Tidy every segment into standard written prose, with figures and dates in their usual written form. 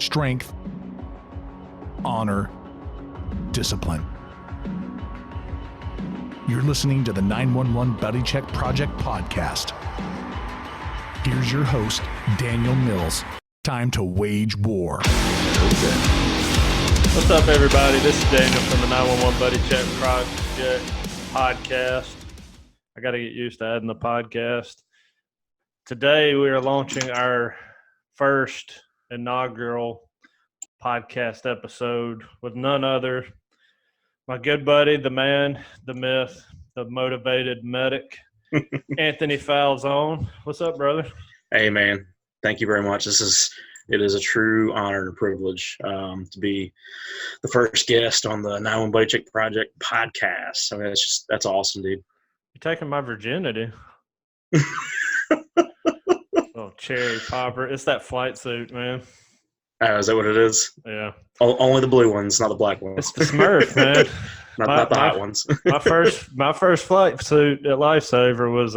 strength, honor, discipline. You're listening to the 911 Buddy Check Project podcast. Here's your host, Daniel Mills. Time to wage war. What's up, everybody? This is Daniel from the 911 Buddy Check Project podcast. I got to get used to adding the podcast. Today, we are launching our first inaugural podcast episode with none other my good buddy, the man, the myth, the motivated medic, Anthony Falzone. What's up, brother? Hey, man. Thank you very much. It is a true honor and privilege to be the first guest on the 911 Buddy Check Project podcast. I mean, that's awesome, dude. You're taking my virginity. Oh, cherry popper. It's that flight suit, man. Is that what it is? Yeah. Only the blue ones, not the black ones. It's the Smurf, man. not the hot ones. my first flight suit at Lifesaver was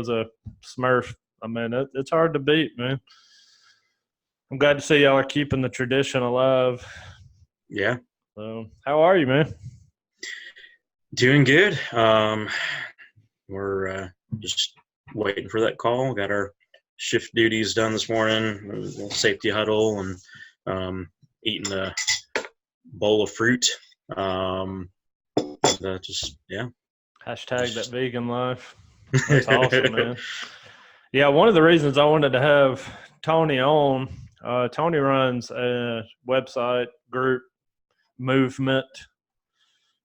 a Smurf. I mean, it's hard to beat, man. I'm glad to see y'all are keeping the tradition alive. Yeah. So, how are you, man? Doing good. We're just waiting for that call. Got our shift duties done this morning. A little safety huddle and eating a bowl of fruit. Just yeah. Hashtag that vegan life. That's awesome, man. Yeah, one of the reasons I wanted to have Tony on. Tony runs a website, group, movement,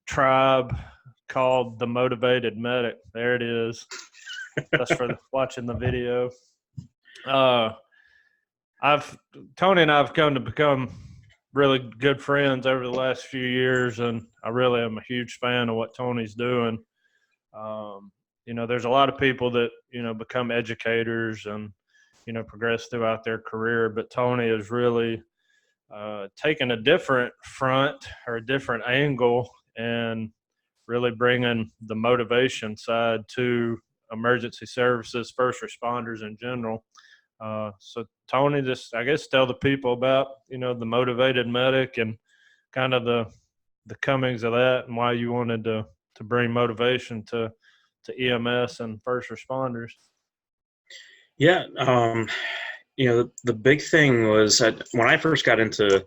tribe called The Motivated Medic. There it is. That's for watching the video. Tony and I have come to become really good friends over the last few years, and I really am a huge fan of what Tony's doing. There's a lot of people that, become educators and, progress throughout their career, but Tony has really taken a different front or a different angle and really bringing the motivation side to emergency services, first responders in general. So Tony, just, I guess, tell the people about, the motivated medic and kind of the comings of that and why you wanted to bring motivation to EMS and first responders. Yeah. The big thing was that when I first got into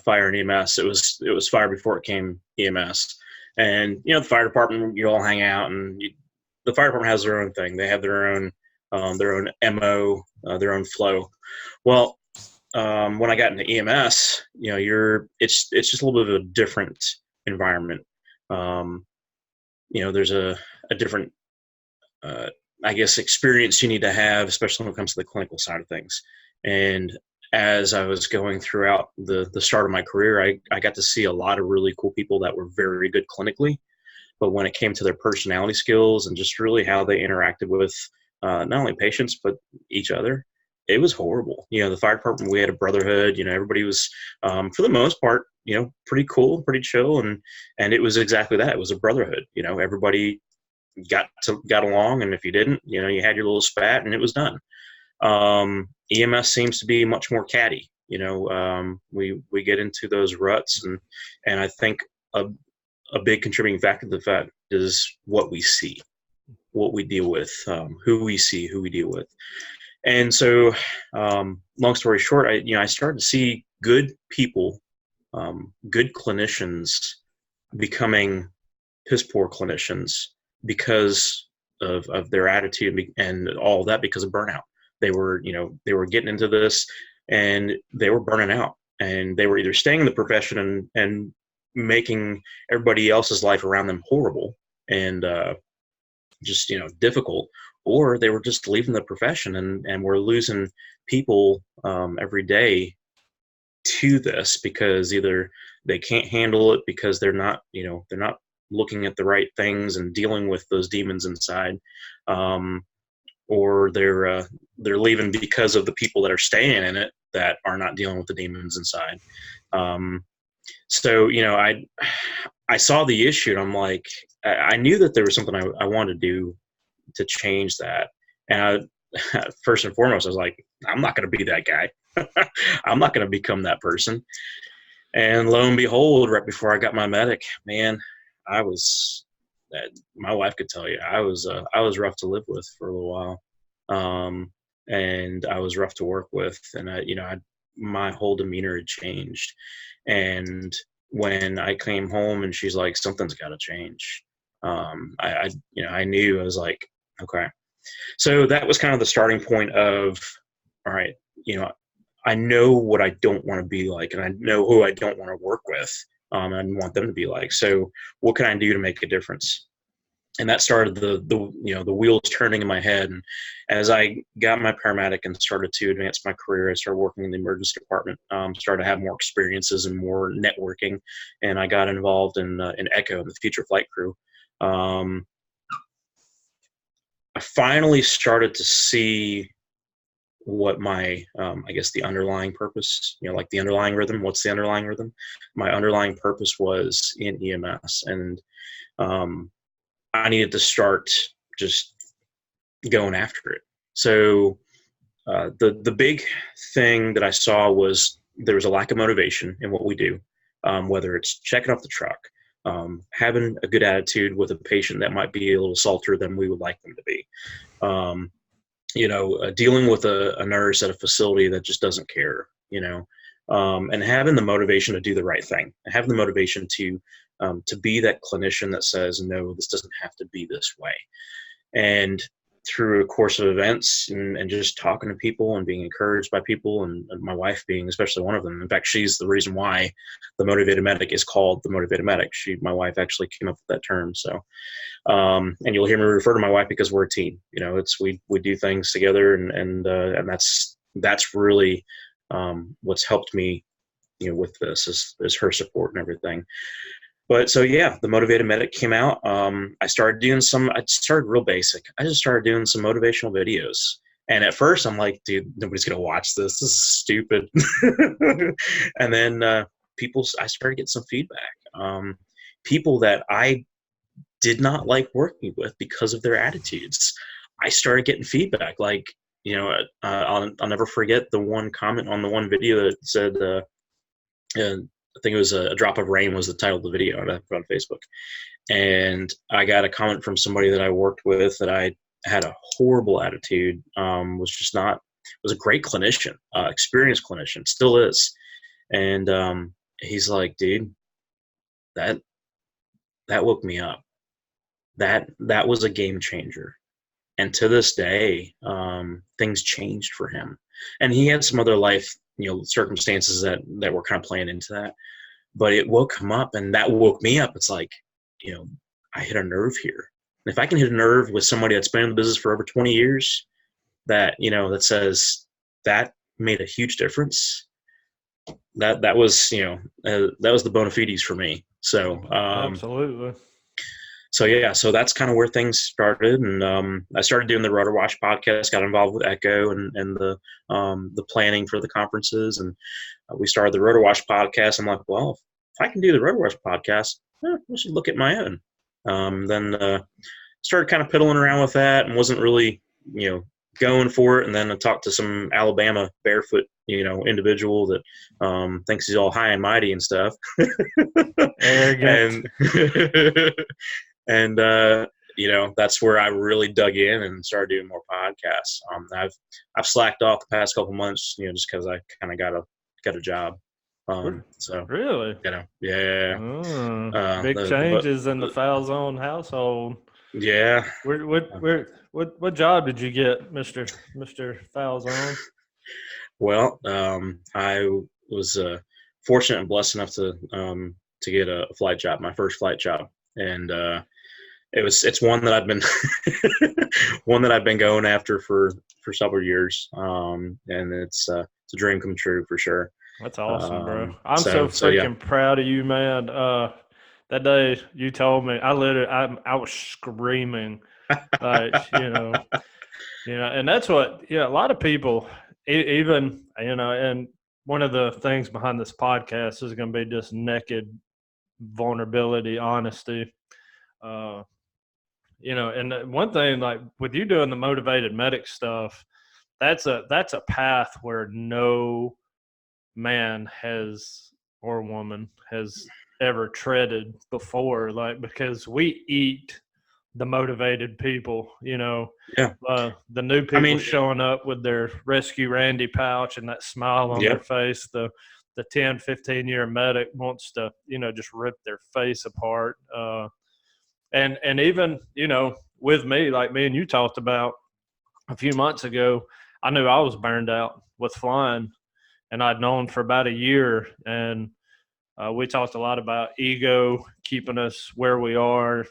fire and EMS, it was fire before it came EMS. And, the fire department, you all hang out, and the fire department has their own thing. They have their own MO, their own flow. Well, when I got into EMS, it's just a little bit of a different environment. There's a different, I guess, experience you need to have, especially when it comes to the clinical side of things. And as I was going throughout the start of my career, I got to see a lot of really cool people that were very good clinically. But when it came to their personality skills and just really how they interacted with not only patients, but each other, it was horrible. The fire department, we had a brotherhood. Everybody was, for the most part, pretty cool, pretty chill. And it was exactly that. It was a brotherhood. Everybody got along. And if you didn't, you had your little spat and it was done. EMS seems to be much more catty. We get into those ruts. And I think a big contributing factor to the fact is what we see, what we deal with, who we see, who we deal with. And so, long story short, I started to see good people, good clinicians becoming piss poor clinicians because of their attitude and all that, because of burnout. They were getting into this and they were burning out, and they were either staying in the profession and making everybody else's life around them horrible and just difficult, or they were just leaving the profession and we're losing people every day to this because either they can't handle it because they're not looking at the right things and dealing with those demons inside, or they're leaving because of the people that are staying in it that are not dealing with the demons inside. So I saw the issue, and I'm like, I knew that there was something I wanted to do to change that. And first and foremost, I was like, I'm not going to be that guy. I'm not going to become that person. And lo and behold, right before I got my medic, man, my wife could tell you, I was rough to live with for a little while. And I was rough to work with. And my whole demeanor had changed. And when I came home and she's like, something's got to change. I knew. I was like, okay. So that was kind of the starting point of, all right, I know what I don't want to be like, and I know who I don't want to work with, and want them to be like. So what can I do to make a difference? And that started the wheels turning in my head. And as I got my paramedic and started to advance my career, I started working in the emergency department, started to have more experiences and more networking. And I got involved in ECHO, the future flight crew. I finally started to see what my, I guess the underlying purpose, like the underlying rhythm. What's the underlying rhythm? My underlying purpose was in EMS. And I needed to start just going after it. So the big thing that I saw was there was a lack of motivation in what we do, whether it's checking off the truck, having a good attitude with a patient that might be a little saltier than we would like them to be, dealing with a nurse at a facility that just doesn't care, and having the motivation to do the right thing, and having the motivation to be that clinician that says, no, this doesn't have to be this way. And through a course of events and just talking to people and being encouraged by people, and my wife being especially one of them. In fact, she's the reason why the motivated medic is called the motivated medic. My wife actually came up with that term. So, and you'll hear me refer to my wife because we're a team. We do things together, and that's really what's helped me, with this is her support and everything. But so, yeah, the motivated medic came out. I started real basic. I just started doing some motivational videos. And at first I'm like, dude, nobody's going to watch this. This is stupid. And then I started getting some feedback. People that I did not like working with because of their attitudes. I started getting feedback. Like, I'll never forget the one comment on the one video that said, I think it was a drop of rain was the title of the video I put on Facebook. And I got a comment from somebody that I worked with that I had a horrible attitude, was a great clinician, experienced clinician, still is. And he's like, dude, that woke me up. That was a game changer. And to this day, things changed for him. And he had some other life circumstances that were kind of playing into that, but it woke him up, and that woke me up. It's like, I hit a nerve here. And if I can hit a nerve with somebody that's been in the business for over 20 years, that says that made a huge difference, that was the bona fides for me. So absolutely. So yeah, so that's kind of where things started, and I started doing the Rotor Wash podcast. Got involved with ECHO and the planning for the conferences, and we started the Rotor Wash podcast. I'm like, well, if I can do the Rotor Wash podcast, I should look at my own. Then started kind of piddling around with that, and wasn't really going for it. And then I talked to some Alabama barefoot individual that thinks he's all high and mighty and stuff. Arrogant. And that's where I really dug in and started doing more podcasts. I've slacked off the past couple months, just because I kind of got a job. So really, yeah. Big changes in the Falzone household. Yeah. What job did you get, Mr. Falzone? Well, I was fortunate and blessed enough to get a flight job, my first flight job, and it's one that I've been going after for several years, and it's a dream come true for sure. That's awesome, bro. I'm so freaking proud of you, man. That day you told me, I was screaming, like, and that's what, a lot of people, even, and one of the things behind this podcast is going to be just naked vulnerability, honesty. And one thing, like with you doing the motivated medic stuff, that's a path where no man or woman has ever treaded before, like, because we eat the motivated people, Yeah. The new people showing up with their Rescue Randy pouch and that smile on their face, the 10, 15-year medic wants to, just rip their face apart. And even, with me, like me and you talked about a few months ago, I knew I was burned out with flying, and I'd known for about a year. And we talked a lot about ego keeping us where we are,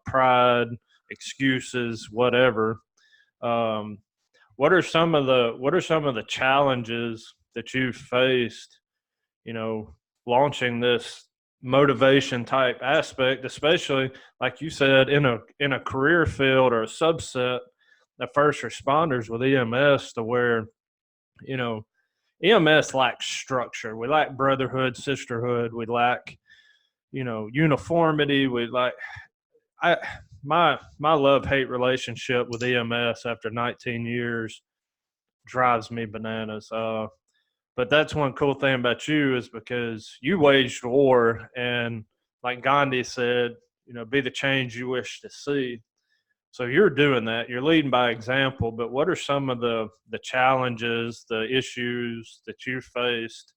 pride, excuses, whatever. What are some of the challenges that you've faced, launching this motivation type aspect, especially like you said, in a career field or a subset of first responders with EMS, to where, EMS lacks structure. We lack brotherhood, sisterhood. We lack, uniformity. My love-hate relationship with EMS after 19 years drives me bananas. But that's one cool thing about you, is because you waged war, and like Gandhi said, be the change you wish to see. So you're doing that. You're leading by example. But what are some of the challenges, the issues that you faced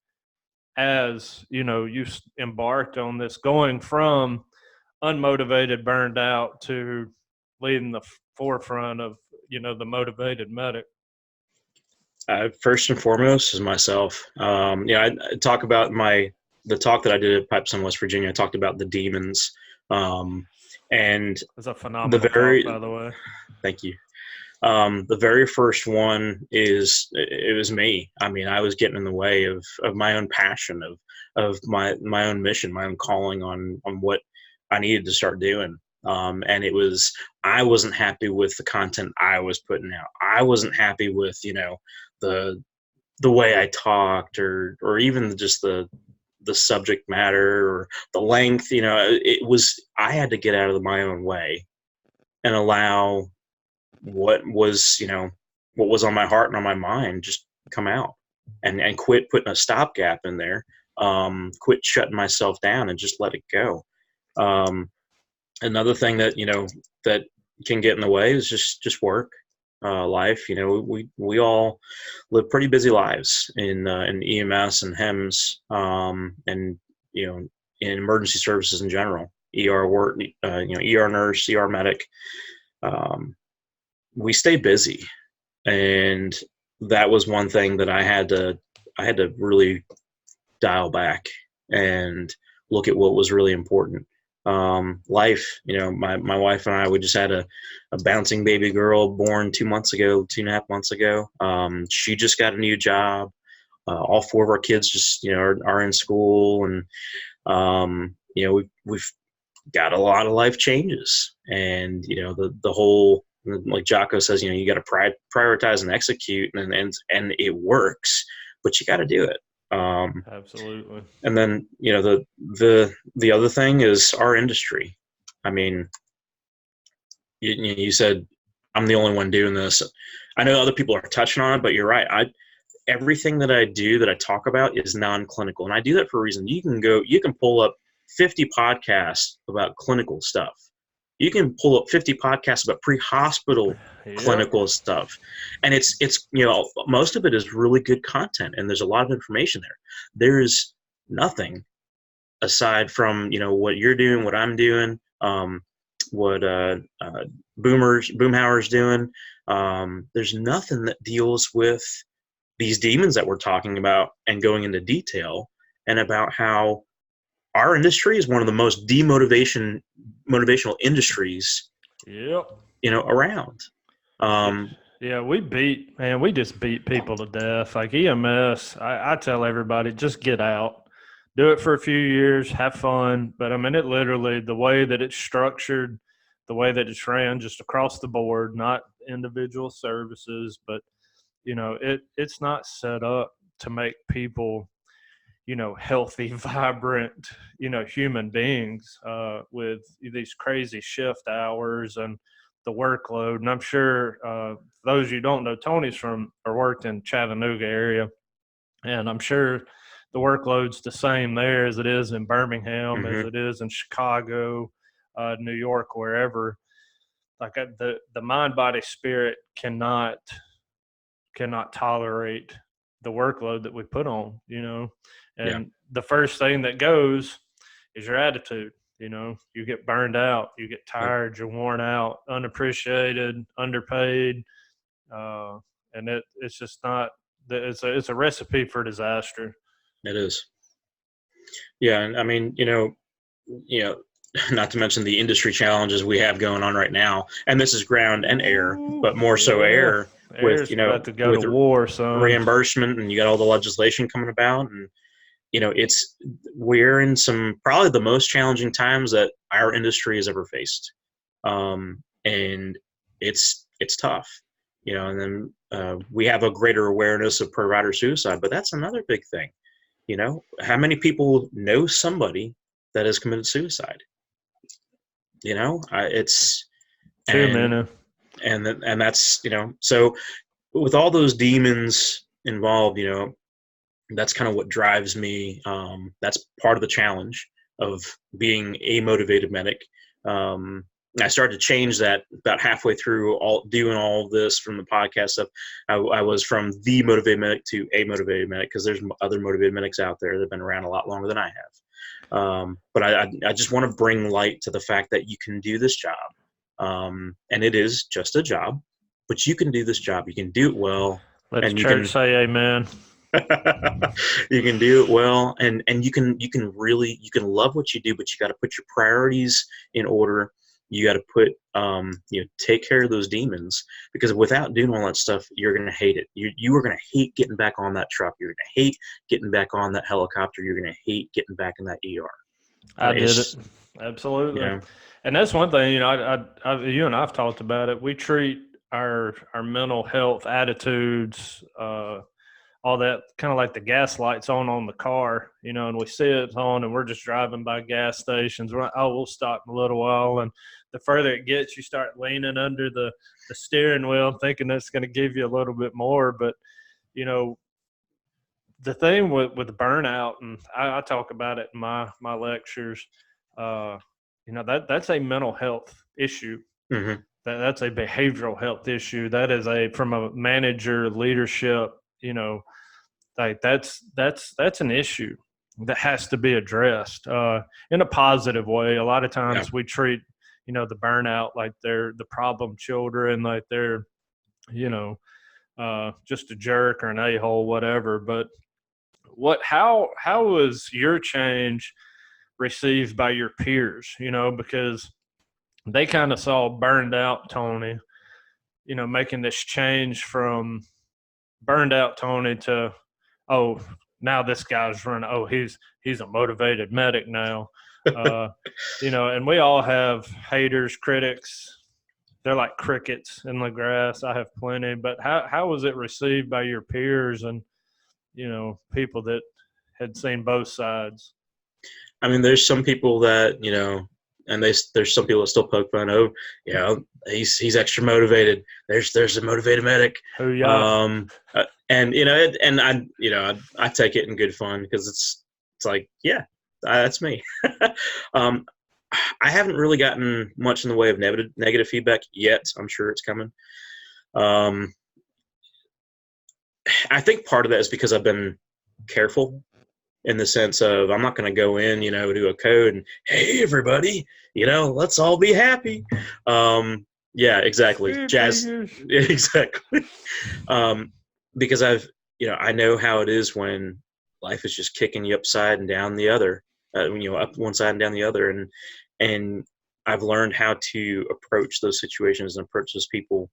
as, you embarked on this, going from unmotivated, burned out, to leading the forefront of, the motivated medic? First and foremost is myself. I talk about the talk that I did at Pipestone, West Virginia. I talked about the demons. And it's a phenomenal talk, by the way. Thank you. The very first one it was me. I mean, I was getting in the way of my own passion, of my own mission, my own calling on what I needed to start doing. And I wasn't happy with the content I was putting out. I wasn't happy with, the way I talked, or even just the subject matter, or the length. I had to get out of my own way and allow what was on my heart and on my mind just come out, and quit putting a stopgap in there. Quit shutting myself down and just let it go. Another thing that that can get in the way is just work, life. We all live pretty busy lives in EMS and HEMS, and in emergency services in general. ER work, ER nurse, ER medic. We stay busy, and that was one thing that I had to really dial back and look at what was really important. Life, my wife and I, we just had a bouncing baby girl born 2.5 months ago. She just got a new job. All 4 of our kids just, are in school, and, we've got a lot of life changes, and, the whole, like Jocko says, you got to prioritize and execute, and it works, but you got to do it. Absolutely. And then, the other thing is our industry. I mean, you said I'm the only one doing this. I know other people are touching on it, but you're right. Everything that I do, that I talk about, is non-clinical, and I do that for a reason. You can pull up 50 podcasts about clinical stuff. You can pull up 50 podcasts about pre-hospital clinical stuff. And it's most of it is really good content, and there's a lot of information there. There is nothing aside from, what you're doing, what I'm doing, what Boomhauer's doing. There's nothing that deals with these demons that we're talking about and going into detail, and about how our industry is one of the most motivational industries, around. We just beat people to death. Like EMS, I tell everybody, just get out, do it for a few years, have fun. But I mean, it literally, the way that it's structured, the way that it's ran, just across the board, not individual services, but it's not set up to make people, healthy, vibrant, human beings, with these crazy shift hours and the workload. And I'm sure those you don't know, Tony's from or worked in Chattanooga area, and I'm sure the workload's the same there as it is in Birmingham, as it is in Chicago, New York, wherever. Like the mind, body, spirit cannot tolerate the workload that we put on, and the first thing that goes is your attitude. You get burned out, you get tired, you're worn out, unappreciated, underpaid, and it's just not. It's a recipe for disaster. It is. Yeah, and I mean, not to mention the industry challenges we have going on right now, and this is ground and air, but more so air with about to go with to war, so reimbursement, and you got all the legislation coming about, and we're in some probably the most challenging times that our industry has ever faced, and it's tough, and then we have a greater awareness of provider suicide, but that's another big thing. How many people know somebody that has committed suicide? It's too many, and that's so with all those demons involved, that's kind of what drives me. That's part of the challenge of being a motivated medic. I started to change that about halfway through doing all this from the podcast stuff. I was from the motivated medic to a motivated medic, because there's other motivated medics out there that have been around a lot longer than I have. But I just want to bring light to the fact that you can do this job. And it is just a job, but you can do this job. You can do it well. Let the church say amen. You can do it well, and you can love what you do, but you got to put your priorities in order. You got to put take care of those demons, because without doing all that stuff, you're going to hate it. You are going to hate getting back on that truck. You're going to hate getting back on that helicopter. You're going to hate getting back in that ER. I did it. Absolutely. And that's one thing, you and I've talked about it. We treat our mental health, attitudes, all that kind of like the gas lights on the car, and we see it on, and we're just driving by gas stations. We're like, we'll stop in a little while. And the further it gets, you start leaning under the steering wheel, thinking that's going to give you a little bit more. But, the thing with burnout, and I talk about it in my lectures, that's a mental health issue. Mm-hmm. That's a behavioral health issue. That is from a manager leadership, like that's an issue that has to be addressed in a positive way. A lot of times we treat, the burnout like they're the problem children, like they're, just a jerk or an a-hole, whatever. But how was your change received by your peers? Because they kind of saw burned out Tony, making this change from burned out Tony to, now this guy's running. He's a motivated medic now. And we all have haters, critics. They're like crickets in the grass. I have plenty. But how was it received by your peers and, people that had seen both sides? I mean, there's some people that, and there's some people that still poke fun. Oh, he's extra motivated. There's a motivated medic. Oh yeah. And I take it in good fun, because it's like, yeah, that's me. I haven't really gotten much in the way of negative feedback yet. I'm sure it's coming. I think part of that is because I've been careful, in the sense of I'm not going to go in, to a code and, hey, everybody, let's all be happy. Yeah, exactly. Jazz. Exactly. Because I know how it is when life is just kicking you upside and down the other, up one side and down the other. And I've learned how to approach those situations and approach those people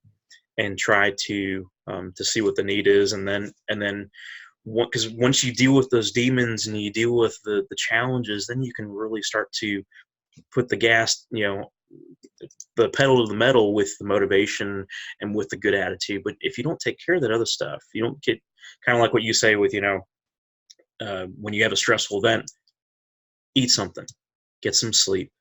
and try to see what the need is. And then because once you deal with those demons and you deal with the challenges, then you can really start to put the gas, the pedal to the metal with the motivation and with the good attitude. But if you don't take care of that other stuff, you don't get, kind of like what you say with, when you have a stressful event, eat something, get some sleep,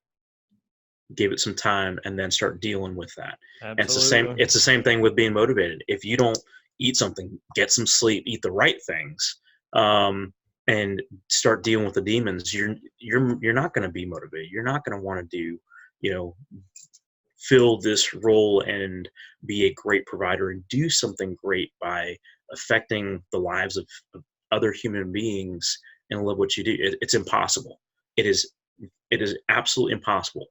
give it some time, and then start dealing with that. Absolutely. And it's the same thing with being motivated. If you don't eat something, get some sleep, eat the right things, and start dealing with the demons, you're not going to be motivated. You're not going to want to do, fill this role and be a great provider and do something great by affecting the lives of other human beings and love what you do. It's impossible. It is absolutely impossible.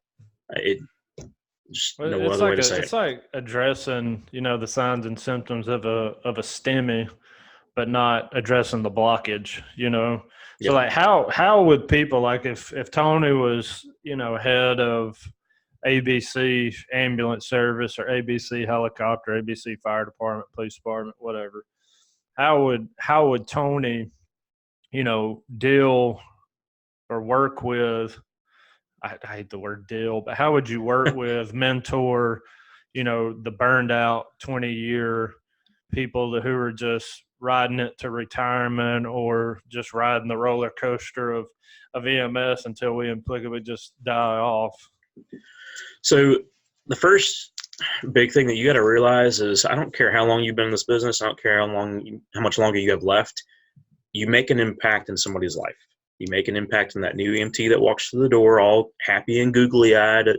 Just no other way to say it. It's like addressing, the signs and symptoms of a STEMI, but not addressing the blockage, So Yeah. like how would people, like if Tony was, head of ABC ambulance service or ABC helicopter, ABC fire department, police department, whatever, how would Tony, deal or work with, I hate the word deal, but how would you work with, mentor, the burned out 20-year people who are just riding it to retirement or just riding the roller coaster of EMS until we implicitly just die off? So the first big thing that you got to realize is, I don't care how long you've been in this business. I don't care how much longer you have left. You make an impact in somebody's life. You make an impact in that new EMT that walks through the door all happy and googly-eyed,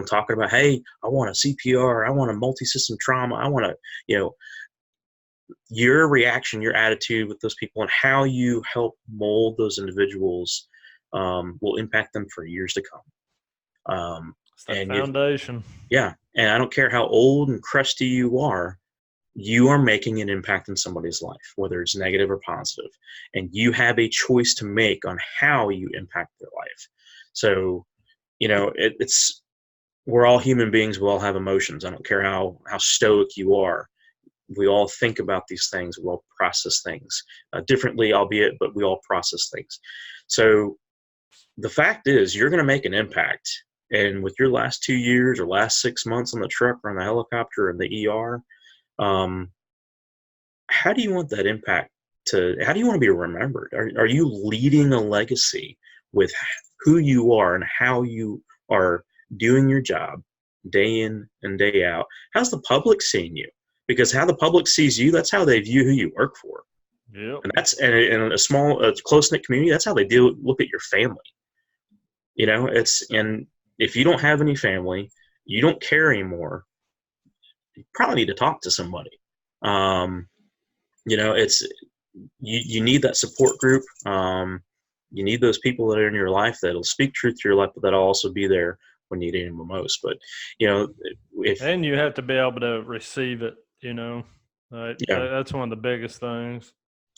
talking about, hey, I want a CPR, I want a multi-system trauma, I want to, your reaction, your attitude with those people and how you help mold those individuals will impact them for years to come. It's the foundation. And I don't care how old and crusty you are making an impact in somebody's life, whether it's negative or positive, and you have a choice to make on how you impact their life. So, we're all human beings. We all have emotions. I don't care how stoic you are. We all think about these things. We all process things differently, albeit, but we all process things. So the fact is, you're going to make an impact. And with your last 2 years or last 6 months on the truck or on the helicopter or the ER, how do you want that impact how do you want to be remembered? Are you leading a legacy with who you are and how you are doing your job day in and day out? How's the public seeing you? Because how the public sees you, that's how they view who you work for. Yep. And that's in a small, close-knit community, that's how they look at your family. And if you don't have any family, you don't care anymore, you probably need to talk to somebody. You need that support group. You need those people that are in your life that'll speak truth to your life, but that'll also be there when you need them the most. But, and you have to be able to receive it, that's one of the biggest things.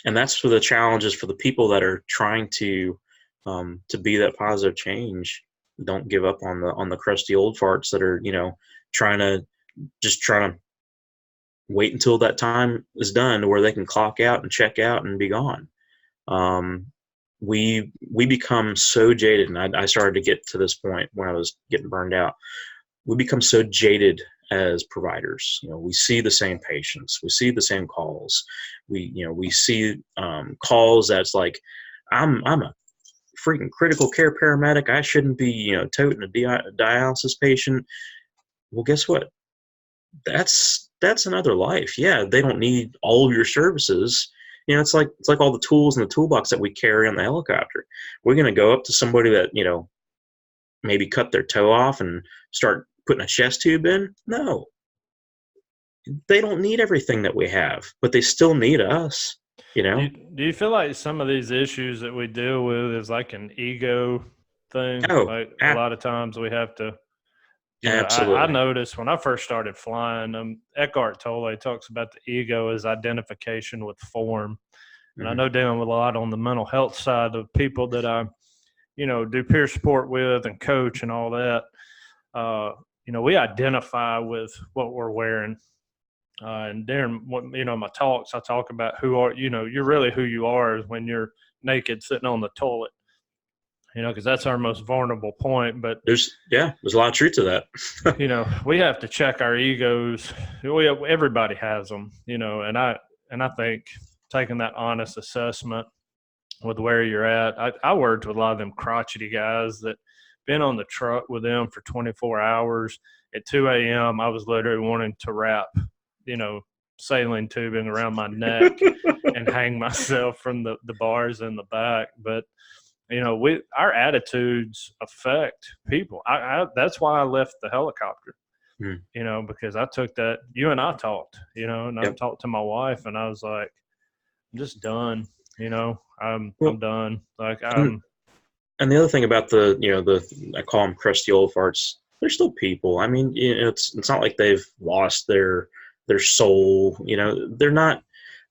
And that's for the challenges for the people that are trying to be that positive change. Don't give up on the crusty old farts that are, trying to wait until that time is done to where they can clock out and check out and be gone. We become so jaded, and I started to get to this point when I was getting burned out. We become so jaded as providers. We see the same patients, we see the same calls. We see calls that's like, I'm a freaking critical care paramedic. I shouldn't be, toting a dialysis patient. Well, guess what? That's another life. Yeah, they don't need all of your services. It's like all the tools in the toolbox that we carry on the helicopter. We're going to go up to somebody that, maybe cut their toe off and start putting a chest tube in? No. They don't need everything that we have, but they still need us. Do you feel like some of these issues that we deal with is like an ego thing? A lot of times we have to. Absolutely. I noticed when I first started flying, Eckhart Tolle talks about the ego as identification with form. And I know dealing with a lot on the mental health side of people that I, do peer support with and coach and all that. We identify with what we're wearing. And during my talks, I talk about you're really who you are when you're naked sitting on the toilet. Because that's our most vulnerable point. But there's a lot of truth to that. We have to check our egos. Everybody has them, and I think taking that honest assessment with where you're at. I worked with a lot of them crotchety guys that, been on the truck with them for 24 hours. At 2 a.m., I was literally wanting to wrap, saline tubing around my neck and hang myself from the bars in the back. But, our attitudes affect people. That's why I left the helicopter, because I took that. You and I talked, and I talked to my wife, and I was like, I'm just done. I'm done. Like, and the other thing about I call them crusty old farts, they're still people. I mean, it's not like they've lost their soul. They're not,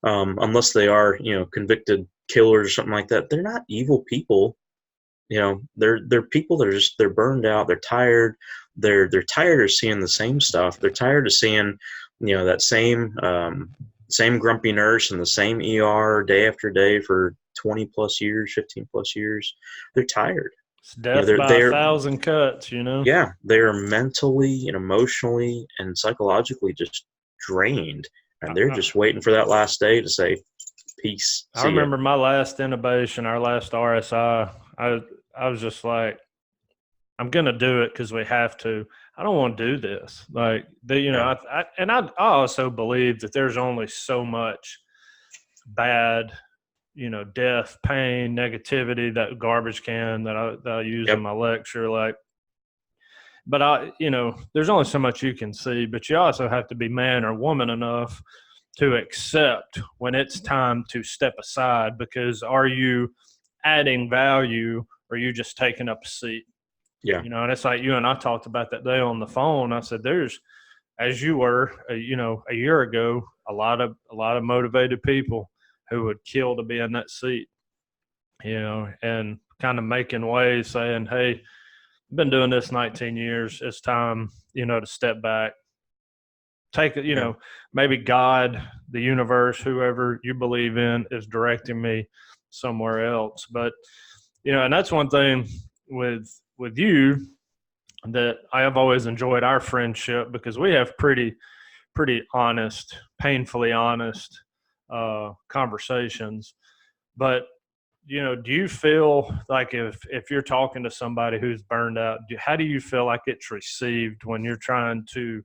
unless they are, convicted killers or something like that. They're not evil people. They're people that they're burned out. They're tired. They're tired of seeing the same stuff. They're tired of seeing, that same grumpy nurse in the same ER day after day for 20 plus years, 15 plus years. They're tired. It's death by 1,000 cuts, Yeah, they're mentally and emotionally and psychologically just drained, and they're just waiting for that last day to say, peace. I remember my last intubation, our last RSI, I was just like, I'm going to do it because we have to. I don't want to do this. Like, I also believe that there's only so much bad, death, pain, negativity, that garbage can that I use in my lecture. Like, but there's only so much you can see, but you also have to be man or woman enough to accept when it's time to step aside, because are you adding value or are you just taking up a seat? Yeah. And it's like you and I talked about that day on the phone. I said, there's, as you were, a year ago, a lot of motivated people who would kill to be in that seat, and kind of making waves saying, hey, I've been doing this 19 years. It's time, to step back, take it, maybe God, the universe, whoever you believe in is directing me somewhere else. But, and that's one thing with you that I have always enjoyed our friendship, because we have pretty honest, painfully honest conversations. But, do you feel like if you're talking to somebody who's burned out, how do you feel like it's received when you're trying to,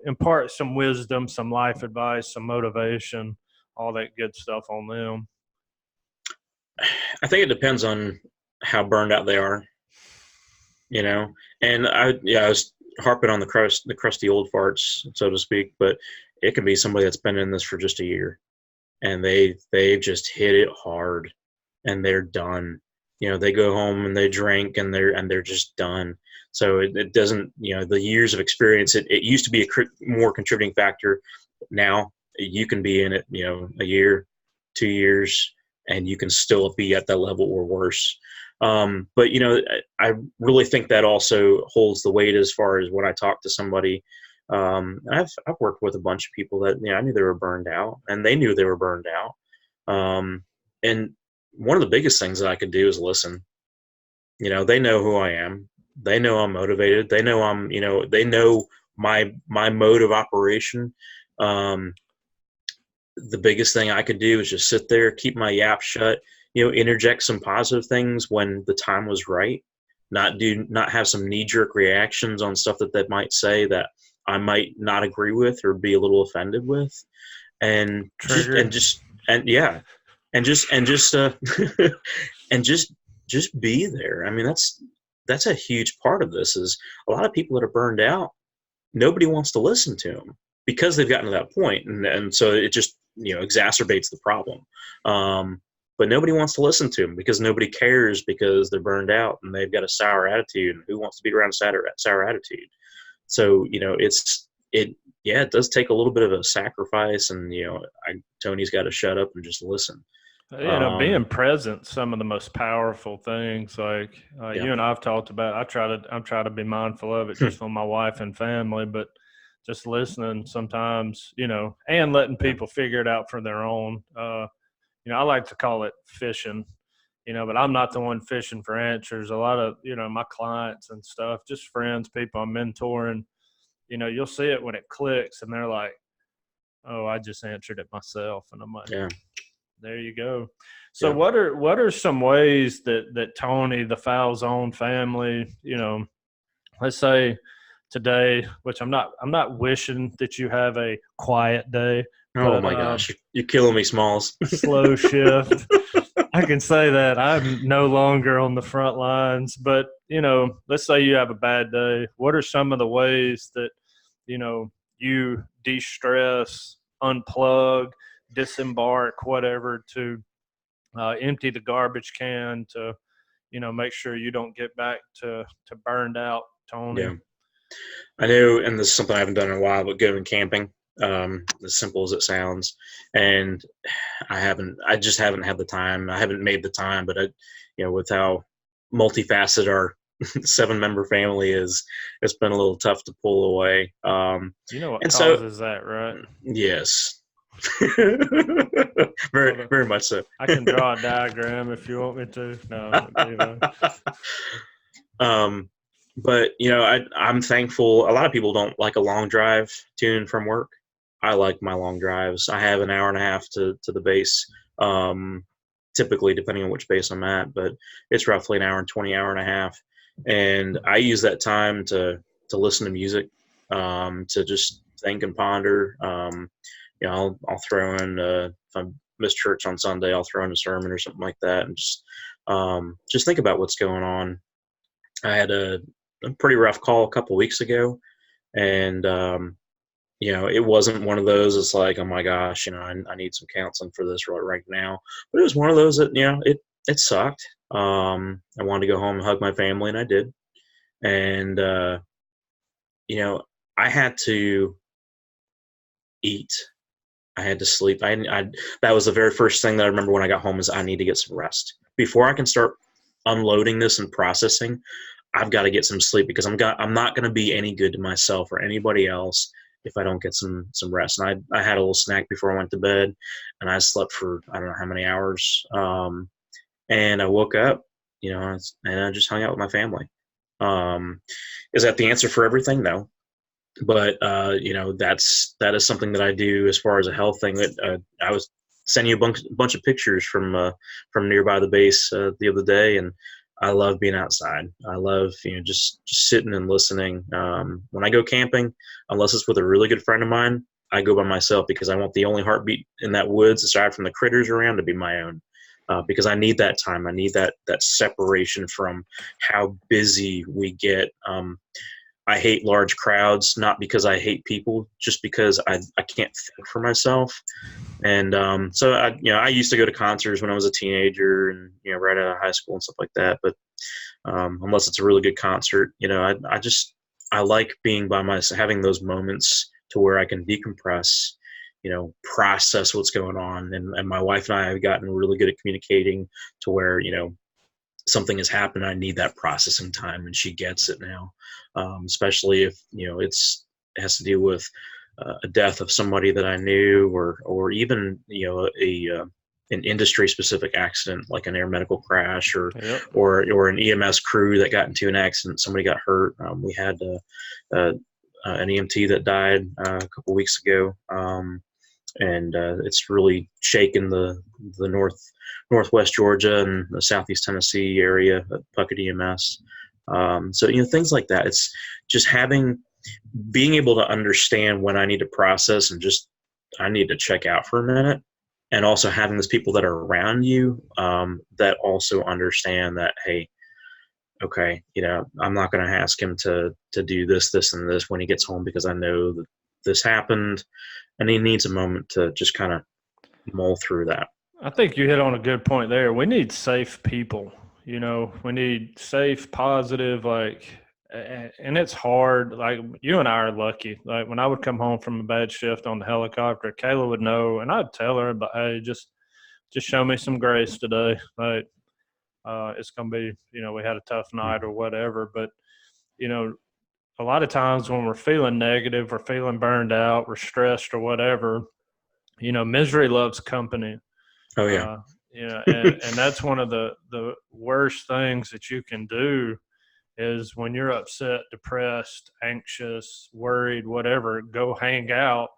impart some wisdom, some life advice, some motivation, all that good stuff on them? I think it depends on how burned out they are, and I was harping on the crusty old farts, so to speak, but it could be somebody that's been in this for just a year, and they've just hit it hard, and they're done. They go home and they drink, and they're just done. So it doesn't, the years of experience, it used to be a more contributing factor. Now you can be in it, a year, 2 years, and you can still be at that level or worse. But, I really think that also holds the weight as far as when I talk to somebody. I've worked with a bunch of people that, I knew they were burned out, and they knew they were burned out. And one of the biggest things that I could do is listen. They know who I am. They know I'm motivated. They know they know my mode of operation. The biggest thing I could do is just sit there, keep my yap shut, interject some positive things when the time was right, not have some knee-jerk reactions on stuff that might say that I might not agree with or be a little offended with, and just be there. I mean, that's a huge part of this. Is a lot of people that are burned out, nobody wants to listen to them because they've gotten to that point, and so it just exacerbates the problem. But nobody wants to listen to them because nobody cares, because they're burned out and they've got a sour attitude, and who wants to be around a sour attitude? So it does take a little bit of a sacrifice, and Tony's got to shut up and just listen. Being present, some of the most powerful things. Like you and I've talked about, I'm trying to be mindful of it just with my wife and family, but just listening sometimes, and letting people figure it out for their own. I like to call it fishing, but I'm not the one fishing for answers. A lot of, my clients and stuff, just friends, people I'm mentoring, you'll see it when it clicks, and they're like, oh, I just answered it myself. And I'm like, There you go. So Yeah. what are some ways that Tony, the Falzone family, let's say today, which I'm not wishing that you have a quiet day, Oh but my gosh, you're killing me, Smalls. slow shift. I can say that I'm no longer on the front lines, but let's say you have a bad day. What are some of the ways that you de-stress, unplug, disembark, whatever, to empty the garbage can, to make sure you don't get back to burned out, Tony? Yeah, I know, and this is something I haven't done in a while, but going camping, as simple as it sounds, and I just haven't had the time. I haven't made the time, but with how multifaceted our 7-member family is, it's been a little tough to pull away. What and causes that, right? Yes. very much so. I can draw a diagram if you want me to. No. But I'm thankful. A lot of people don't like a long drive to and from work. I like my long drives. I have an hour and a half to the base, typically, depending on which base I'm at, but it's roughly an hour and 20, hour and a half. And I use that time to listen to music, to just think and ponder. I'll throw in, if I miss church on Sunday, I'll throw in a sermon or something like that, and just think about what's going on. I had a pretty rough call a couple weeks ago, and it wasn't one of those. It's like, oh my gosh, I need some counseling for this right now. But it was one of those that it sucked. I wanted to go home and hug my family, and I did. And I had to eat. I had to sleep. That was the very first thing that I remember when I got home, is I need to get some rest before I can start unloading this and processing. I've got to get some sleep, because I'm not going to be any good to myself or anybody else if I don't get some rest. And I had a little snack before I went to bed, and I slept for I don't know how many hours. And I woke up, and I just hung out with my family. Is that the answer for everything? No. But that is something that I do as far as a health thing. That I was sending you a bunch of pictures from nearby the base the other day, and I love being outside. I love just sitting and listening. When I go camping, unless it's with a really good friend of mine, I go by myself, because I want the only heartbeat in that woods, aside from the critters around, to be my own. Because I need that time. I need that separation from how busy we get. I hate large crowds, not because I hate people, just because I can't think for myself. And so I used to go to concerts when I was a teenager, and right out of high school and stuff like that. But unless it's a really good concert, I like being by myself, having those moments to where I can decompress, process what's going on. And my wife and I have gotten really good at communicating to where something has happened. I need that processing time, and she gets it now. Especially if it has to do with a death of somebody that I knew, or even an industry specific accident, like an air medical crash, or an EMS crew that got into an accident, somebody got hurt. We had an EMT that died a couple weeks ago, and it's really shaken the northwest Georgia and the southeast Tennessee area at Puckett EMS. So things like that. It's just being able to understand when I need to process, and just I need to check out for a minute, and also having those people that are around you that also understand that, hey, okay, I'm not going to ask him to do this, and this when he gets home, because I know that this happened, and he needs a moment to just kind of mull through that. I think you hit on a good point there. We need safe people. We need safe, positive, and it's hard. Like, you and I are lucky. Like, when I would come home from a bad shift on the helicopter, Kayla would know, and I'd tell her, but hey, just show me some grace today. Like, it's going to be, we had a tough night or whatever. But, a lot of times when we're feeling negative, we're feeling burned out, we're stressed or whatever, misery loves company. Oh yeah. And that's one of the worst things that you can do, is when you're upset, depressed, anxious, worried, whatever, go hang out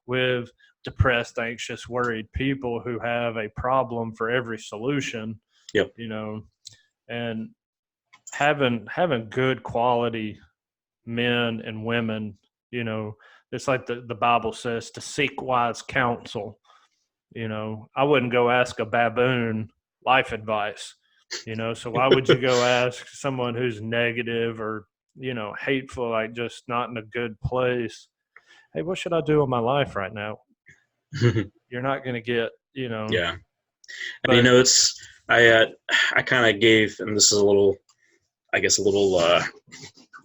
with depressed, anxious, worried people who have a problem for every solution. Yep. You know, and having good quality men and women, you know, it's like the Bible says to seek wise counsel. You know, I wouldn't go ask a baboon life advice, you know, so why would you go ask someone who's negative or, you know, hateful, like just not in a good place? Hey, what should I do with my life right now? You're not going to get, you know. Yeah. But, And, you know, it's, I kind of gave, and this is a little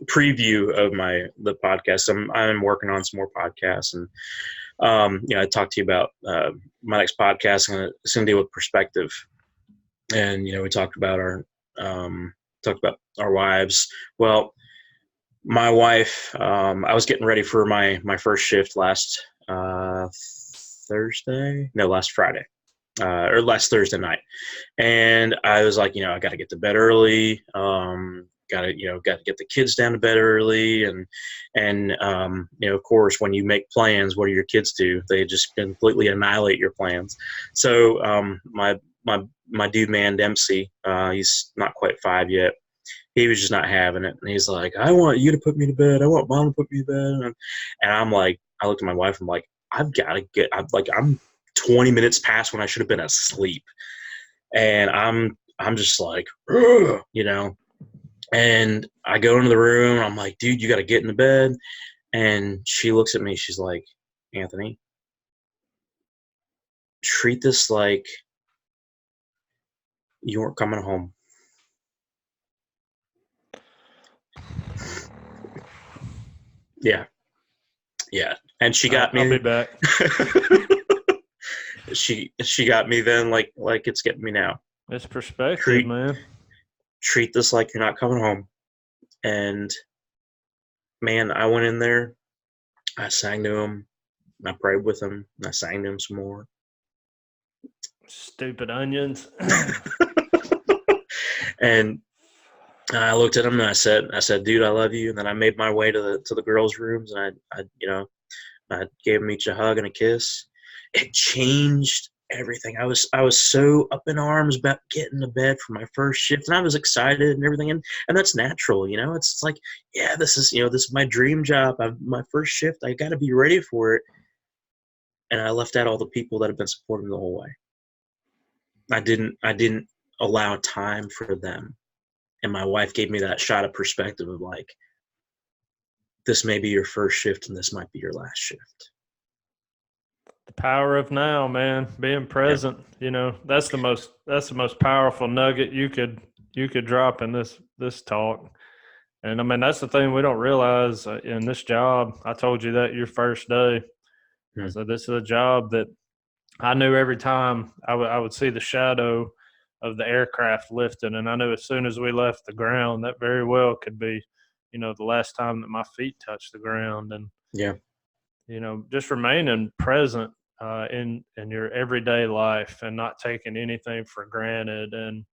preview of the podcast. I'm working on some more podcasts, and you know, I talked to you about my next podcast. It's going to deal with perspective, and you know, we talked about our wives. Well, my wife, I was getting ready for my first shift last Friday. Or last Thursday night. And I was like, you know, I got to get to bed early. Got to get the kids down to bed early. And you know, of course, when you make plans, what do your kids do? They just completely annihilate your plans. So my dude, man, Dempsey, he's not quite 5 yet. He was just not having it. And he's like, I want you to put me to bed. I want mom to put me to bed. And I'm like, I looked at my wife. I'm like, I'm 20 minutes past when I should have been asleep. And I'm just like, ugh, you know, and I go into the room and I'm like, dude, you got to get in the bed. And she looks at me. She's like, Anthony, treat this like you weren't coming home. Yeah. Yeah. And she got me. I'll be back. She got me then like it's getting me now. It's perspective, man. Treat this like you're not coming home. And man, I went in there, I sang to him, I prayed with him, and I sang to him some more. Stupid onions. And I looked at him and I said, dude, I love you. And then I made my way to the girls' rooms, and I gave them each a hug and a kiss. It changed everything. I was so up in arms about getting to bed for my first shift, and I was excited and everything. And that's natural, you know. It's like, yeah, this is my dream job. My first shift. I got to be ready for it. And I left out all the people that have been supporting me the whole way. I didn't allow time for them. And my wife gave me that shot of perspective of like, this may be your first shift and this might be your last shift. The power of now, man, being present. Yeah. You know, that's the most powerful nugget you could drop in this talk. And I mean, that's the thing we don't realize in this job. I told you that your first day. Mm-hmm. So this is a job that I knew every time I would see the shadow of the aircraft lifting, and I knew as soon as we left the ground, that very well could be, you know, the last time that my feet touched the ground. And yeah, you know, just remaining present in your everyday life and not taking anything for granted. And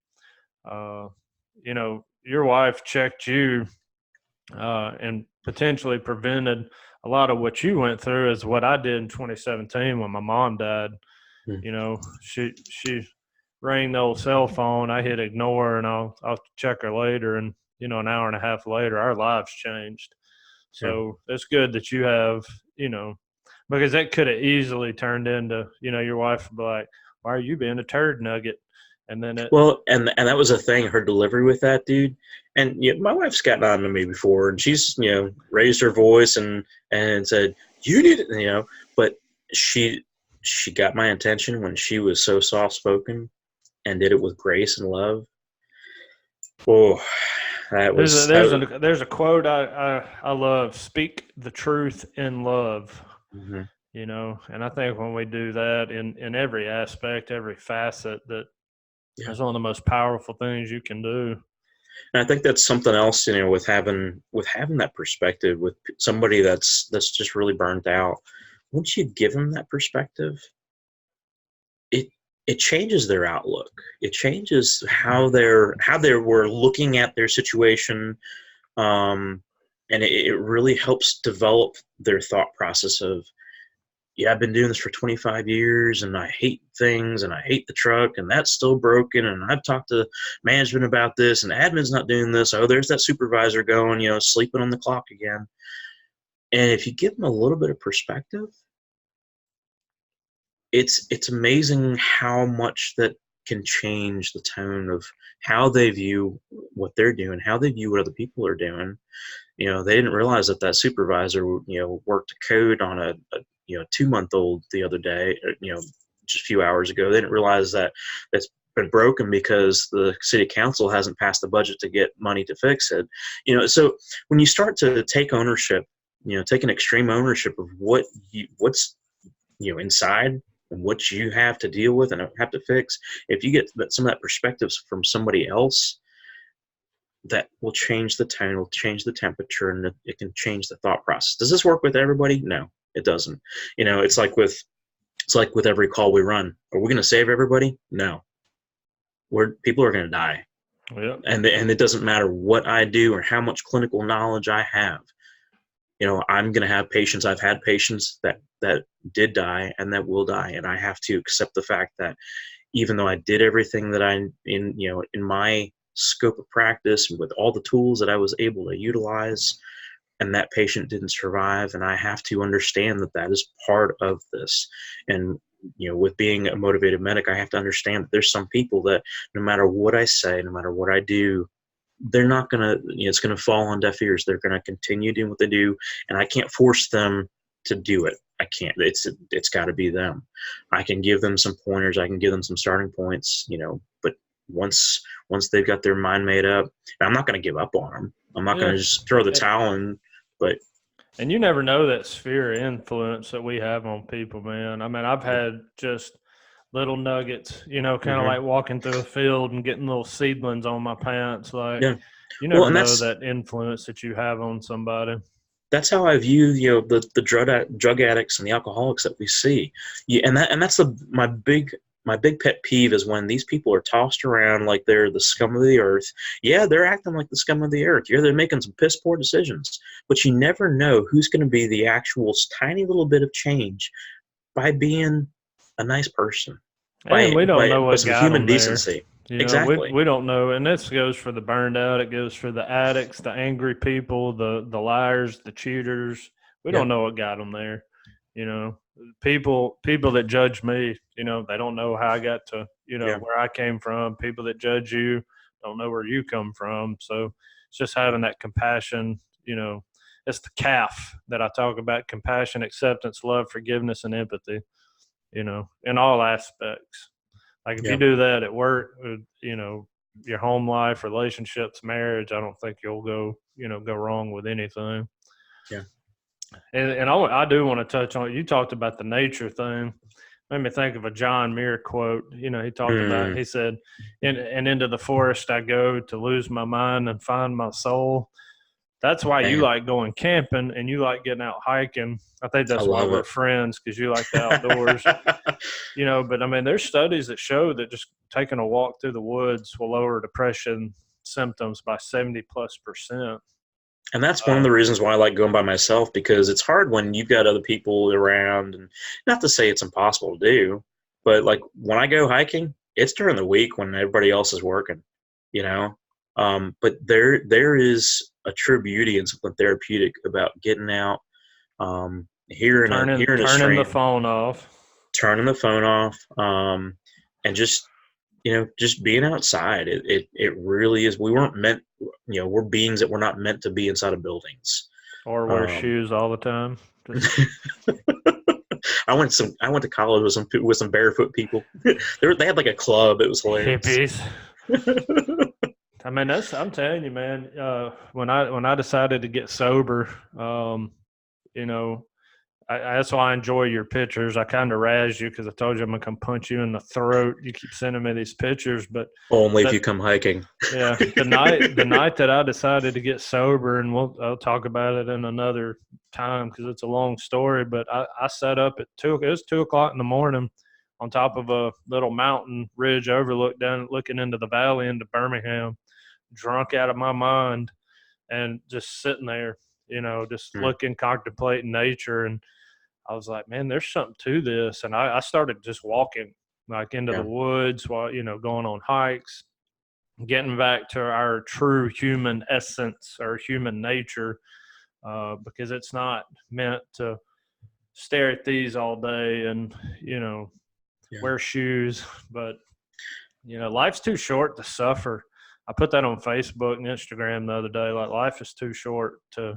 you know, your wife checked you and potentially prevented a lot of what you went through, is what I did in 2017 when my mom died. You know, she rang the old cell phone. I hit ignore, and I'll check her later. And you know, an hour and a half later, our lives changed. So it's good that you have, you know, because that could have easily turned into, you know, your wife would be like, "Why are you being a turd nugget?" And then and that was a thing. Her delivery with that, dude. And you know, my wife's gotten on to me before, and she's, you know, raised her voice and said, "You need it," you know. But she got my attention when she was so soft spoken and did it with grace and love. Oh, that was. There's a quote I love: "Speak the truth in love." Mm-hmm. You know, and I think when we do that in every aspect, every facet, that's one of the most powerful things you can do. And I think that's something else, you know, with having that perspective with somebody that's just really burnt out. Once you give them that perspective, it changes their outlook. It changes how they were looking at their situation, and it really helps develop their thought process of, yeah, I've been doing this for 25 years and I hate things and I hate the truck and that's still broken. And I've talked to management about this and admin's not doing this. Oh, there's that supervisor going, sleeping on the clock again. And if you give them a little bit of perspective, it's amazing how much that can change the tone of how they view what they're doing, how they view what other people are doing. They didn't realize that supervisor, worked a code on a 2-month-old the other day, just a few hours ago. They didn't realize that that's been broken because the city council hasn't passed the budget to get money to fix it. So when you start to take ownership, take an extreme ownership of what's inside and what you have to deal with and have to fix, if you get some of that perspectives from somebody else, that will change the tone, will change the temperature, and it can change the thought process. Does this work with everybody? No, it doesn't. It's like with every call we run. Are we going to save everybody? No. People are going to die. Yep. And it doesn't matter what I do or how much clinical knowledge I have. I'm going to have patients. I've had patients that did die and that will die, and I have to accept the fact that even though I did everything that in my scope of practice and with all the tools that I was able to utilize, and that patient didn't survive, and I have to understand that is part of this. And with being a motivated medic, I have to understand that there's some people that no matter what I say, no matter what I do, they're not gonna, it's gonna fall on deaf ears. They're gonna continue doing what they do, and I can't force them to do it. I can't. It's got to be them. I can give them some pointers. I can give them some starting points. But once they've got their mind made up, I'm not going to give up on them. I'm not going to just throw the towel in. And you never know that sphere of influence that we have on people, man. I mean, I've had just little nuggets, kind of like walking through a field and getting little seedlings on my pants. Like, you never know that influence that you have on somebody. That's how I view, the drug addicts and the alcoholics that we see. And that's my big pet peeve is when these people are tossed around like they're the scum of the earth. Yeah, they're acting like the scum of the earth. Yeah, they're making some piss poor decisions. But you never know who's going to be the actual tiny little bit of change by being a nice person. We don't know what got human them decency. Exactly. We don't know, and this goes for the burned out. It goes for the addicts, the angry people, the liars, the cheaters. We don't know what got them there. People that judge me, they don't know how I got to, where I came from. People that judge you don't know where you come from. So it's just having that compassion. It's the CAF that I talk about: compassion, acceptance, love, forgiveness, and empathy. In all aspects. Like if you do that at work, your home life, relationships, marriage, I don't think you'll go wrong with anything. Yeah. And I do want to touch on, you talked about the nature thing. Made me think of a John Muir quote. He talked about, he said, and into the forest I go to lose my mind and find my soul. That's why you like going camping and you like getting out hiking. I think that's why we're friends, because you like the outdoors. But I mean, there's studies that show that just taking a walk through the woods will lower depression symptoms by 70+%. And that's one of the reasons why I like going by myself, because it's hard when you've got other people around. And not to say it's impossible to do, but like when I go hiking, it's during the week when everybody else is working, but there is a true beauty and something therapeutic about getting out, turning the phone off, and just being outside. It really is. We weren't meant, we're beings that were not meant to be inside of buildings or wear shoes all the time. I went to college with some barefoot people. They had like a club. It was hilarious. Hippies. I mean, I'm telling you, man, when I decided to get sober, that's why I enjoy your pictures. I kind of razzed you because I told you I'm going to come punch you in the throat. You keep sending me these pictures, but only if you come hiking. Yeah. The night that I decided to get sober, and I'll talk about it in another time because it's a long story, but I sat up at it was 2:00 in the morning on top of a little mountain ridge overlook down, looking into the valley into Birmingham, drunk out of my mind, and just sitting there, just looking, contemplating nature. And I was like, man, there's something to this. And I started just walking like into the woods while, going on hikes, getting back to our true human essence or human nature, because it's not meant to stare at these all day and, wear shoes. But, life's too short to suffer. I put that on Facebook and Instagram the other day. Like, life is too short to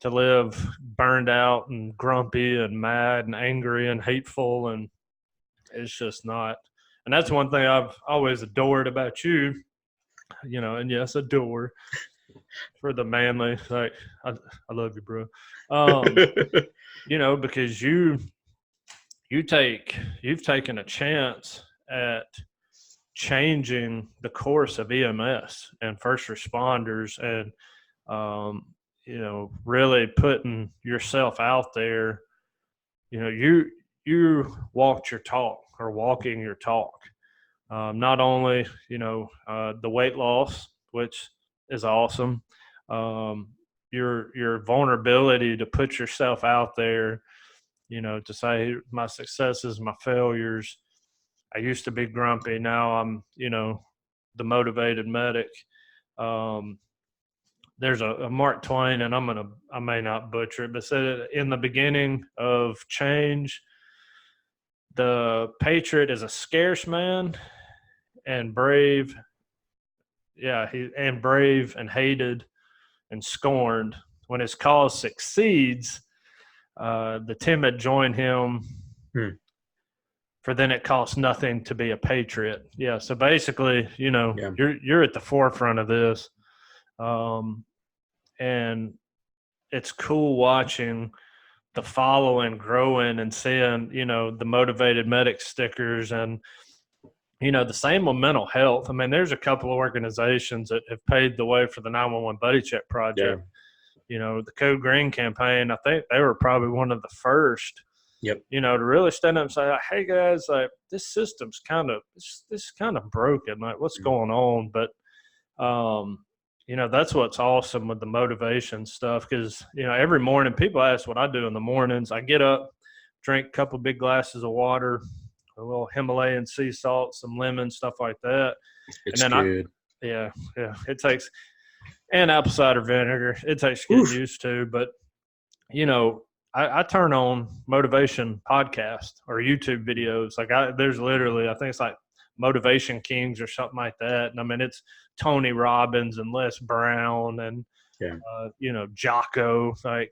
live burned out and grumpy and mad and angry and hateful, and it's just not. And that's one thing I've always adored about you, and yes, adore for the manly. Like, I love you, bro. Because you've taken a chance at changing the course of EMS and first responders, and really putting yourself out there. You walked your talk, or walking your talk. Not only the weight loss, which is awesome, your vulnerability to put yourself out there, to say my successes, my failures. I used to be grumpy. Now I'm, the motivated medic. There's a Mark Twain, and I may not butcher it, but said in the beginning of change, the patriot is a scarce man and brave. Yeah, brave and hated and scorned. When his cause succeeds, the timid join him. For then it costs nothing to be a patriot. Yeah. So basically, you're at the forefront of this. And it's cool watching the following growing and seeing, the motivated medic stickers and, the same with mental health. I mean, there's a couple of organizations that have paved the way for the 911 Buddy Check Project. The Code Green campaign, I think they were probably one of the first, to really stand up and say, like, hey guys, like, this system's kind of broken. Like, what's going on? But, that's what's awesome with the motivation stuff. Cause every morning people ask what I do in the mornings. I get up, drink a couple big glasses of water, a little Himalayan sea salt, some lemon, stuff like that. It's and then good. It takes, and apple cider vinegar. It takes getting used to, but I turn on motivation podcast or YouTube videos. Like there's literally, I think it's like Motivation Kings or something like that. And I mean, it's Tony Robbins and Les Brown and, Jocko. Like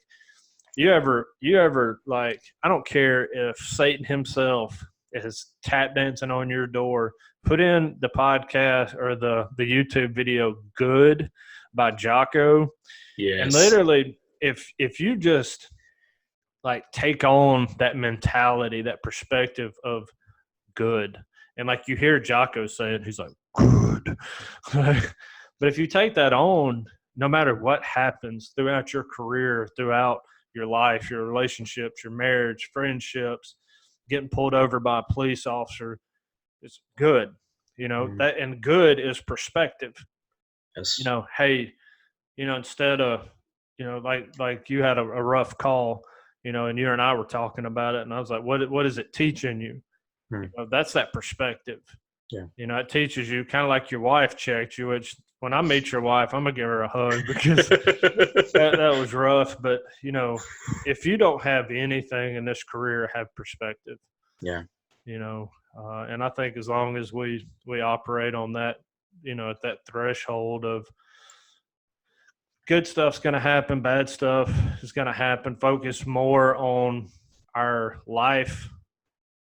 you ever like, I don't care if Satan himself is tap dancing on your door, put in the podcast or the YouTube video Good by Jocko. Yes. And literally if you just like take on that mentality, that perspective of good. And like you hear Jocko say it, he's like, good. But if you take that on, no matter what happens throughout your career, throughout your life, your relationships, your marriage, friendships, getting pulled over by a police officer, it's good. That, and good is perspective. Yes. Hey, instead of, like you had a rough call, and you and I were talking about it, and I was like, what is it teaching you? That's that perspective. Yeah. It teaches you kind of like your wife checked you, which when I meet your wife, I'm going to give her a hug because that was rough. But, if you don't have anything in this career, have perspective. Yeah. And I think as long as we operate on that, at that threshold of good stuff's going to happen, bad stuff is going to happen, focus more on our life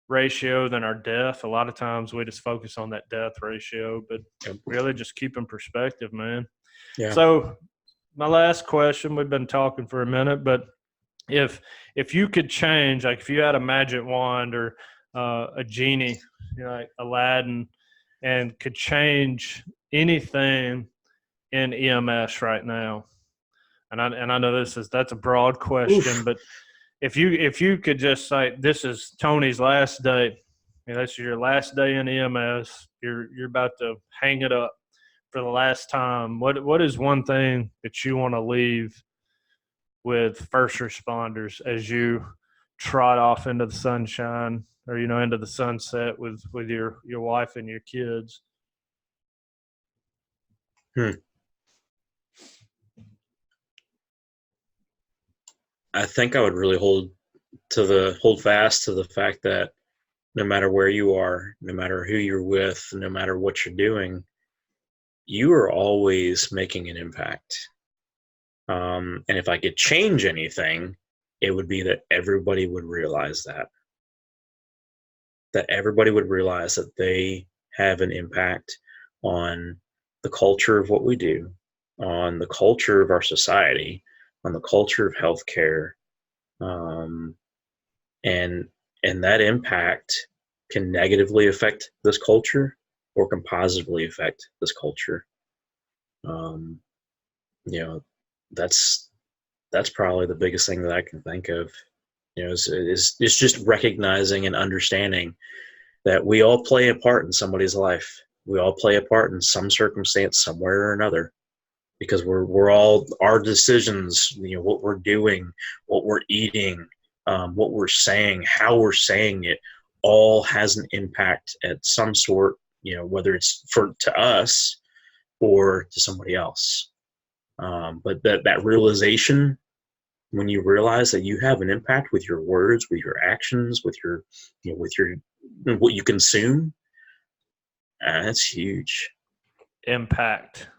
ratio than our death. A lot of times we just focus on that death ratio, but really just keep in perspective, man. Yeah. So my last question, we've been talking for a minute, but if you could change, like if you had a magic wand or a genie, like Aladdin, and could change anything in EMS right now, and I know that's a broad question, but if you could just say, this is Tony's last day, this is your last day in EMS, you're about to hang it up for the last time, what is one thing that you want to leave with first responders as you trot off into the sunshine or, into the sunset with your wife and your kids? I think I would really hold fast to the fact that no matter where you are, no matter who you're with, no matter what you're doing, you are always making an impact. And if I could change anything, it would be that everybody would realize that everybody would realize that they have an impact on the culture of what we do, on the culture of our society, on the culture of healthcare, and that impact can negatively affect this culture or can positively affect this culture. That's probably the biggest thing that I can think of. Is just recognizing and understanding that we all play a part in somebody's life. We all play a part in some circumstance, somewhere or another, because we're all, our decisions, what we're doing, what we're eating, what we're saying, how we're saying it, all has an impact at some sort, whether it's to us or to somebody else. But that realization, when you realize that you have an impact with your words, with your actions, with your what you consume, that's huge. Impact.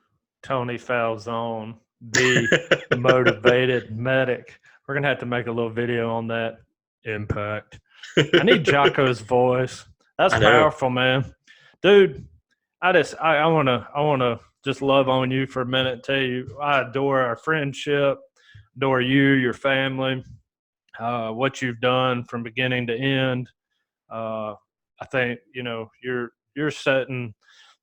Tony Falzone, the motivated medic. We're going to have to make a little video on that. Impact. I need Jocko's voice. That's powerful, man. Dude, I want to just love on you for a minute and tell you I adore our friendship, adore you, your family, what you've done from beginning to end. I think, you're setting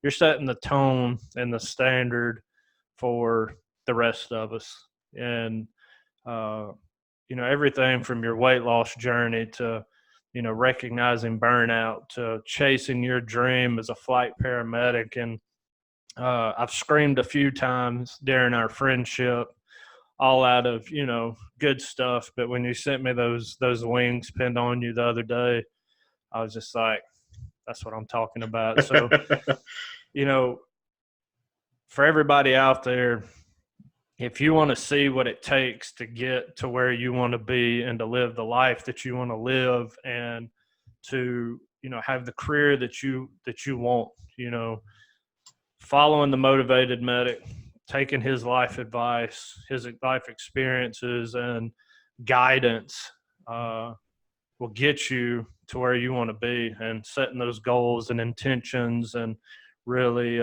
the tone and the standard for the rest of us. And, everything from your weight loss journey to, recognizing burnout to chasing your dream as a flight paramedic. And I've screamed a few times during our friendship, all out of, good stuff. But when you sent me those wings pinned on you the other day, I was just like, that's what I'm talking about. So, for everybody out there, if you want to see what it takes to get to where you want to be and to live the life that you want to live and to, have the career that you want, following the motivated medic, taking his life advice, his life experiences and guidance will get you to where you want to be, and setting those goals and intentions and really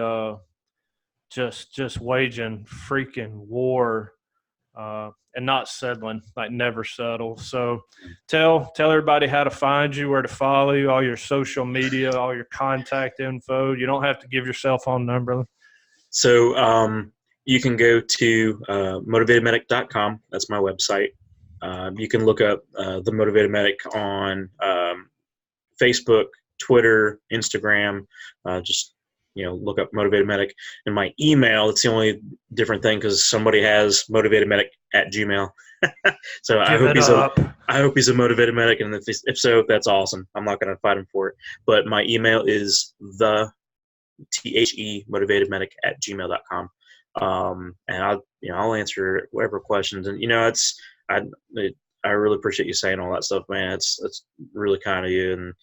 just waging freaking war and not settling, like never settle. So tell everybody how to find you, where to follow you, all your social media, all your contact info. You don't have to give your cell phone number. So you can go to motivatedmedic.com. That's my website. You can look up the Motivated Medic on Facebook, Twitter, Instagram. Just look up Motivated Medic. And my email, it's the only different thing because somebody has motivatedmedic@gmail. So I hope he's a motivated medic, and if so, that's awesome. I'm not going to fight him for it. But my email is motivatedmedic@gmail.com. And I'll answer whatever questions. And I really appreciate you saying all that stuff, man. It's really kind of you. And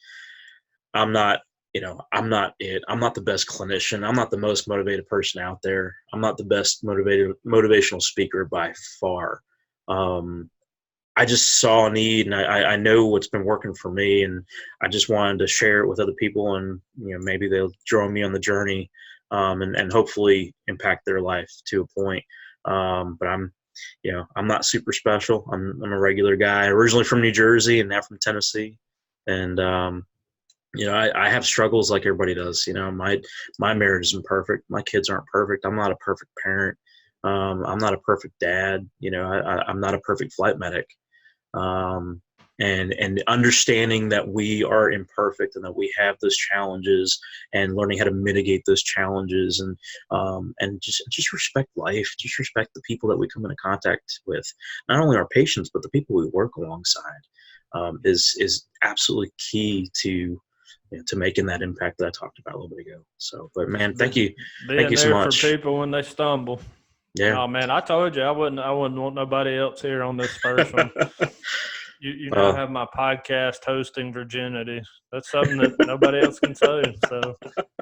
I'm not it. I'm not the best clinician. I'm not the most motivated person out there. I'm not the best motivational speaker by far. I just saw a need, and I know what's been working for me, and I just wanted to share it with other people, and maybe they'll join me on the journey, and hopefully impact their life to a point. But I'm not super special. I'm a regular guy, originally from New Jersey and now from Tennessee, and I have struggles like everybody does. My marriage isn't perfect. My kids aren't perfect. I'm not a perfect parent. I'm not a perfect dad. I'm not a perfect flight medic. And understanding that we are imperfect and that we have those challenges, and learning how to mitigate those challenges, and just respect life, just respect the people that we come into contact with, not only our patients, but the people we work alongside. is absolutely key to making that impact that I talked about a little bit ago. So, but man, thank you so much for people when they stumble. Yeah. Oh man, I told you I wouldn't want nobody else here on this first one. You now have my podcast hosting virginity. That's something that nobody else can say. So,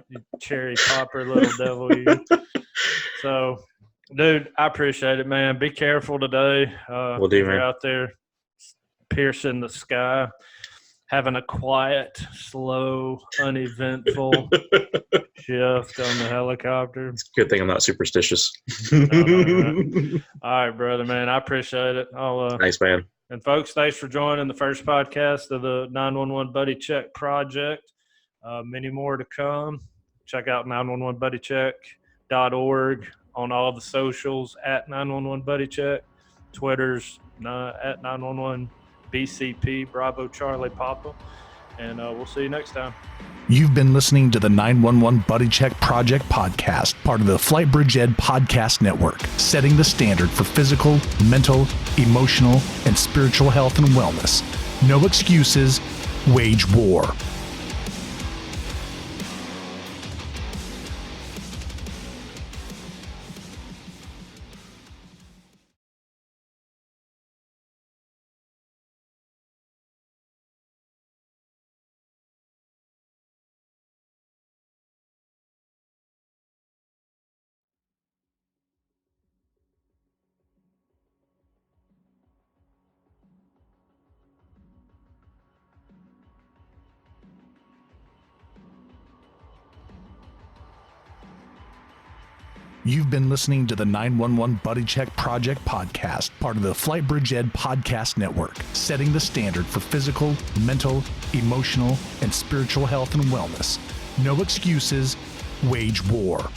you cherry popper little devil, you. So, dude, I appreciate it, man. Be careful today. Will do, man. You're out there piercing the sky, having a quiet, slow, uneventful shift on the helicopter. It's a good thing I'm not superstitious. Right. All right, brother, man. I appreciate it. Thanks, man. And folks, thanks for joining the first podcast of the 911 Buddy Check project. Many more to come. Check out 911buddycheck.org on all the socials at 911 Buddy Check. Twitter's at 911 BCP Bravo Charlie Papa. And we'll see you next time. You've been listening to the 911 Buddy Check Project podcast, part of the Flight Bridge Ed podcast network, setting the standard for physical, mental, emotional, and spiritual health and wellness. No excuses, wage war. You've been listening to the 911 Buddy Check Project podcast, part of the Flight Bridge Ed podcast network, setting the standard for physical, mental, emotional, and spiritual health and wellness. No excuses, wage war.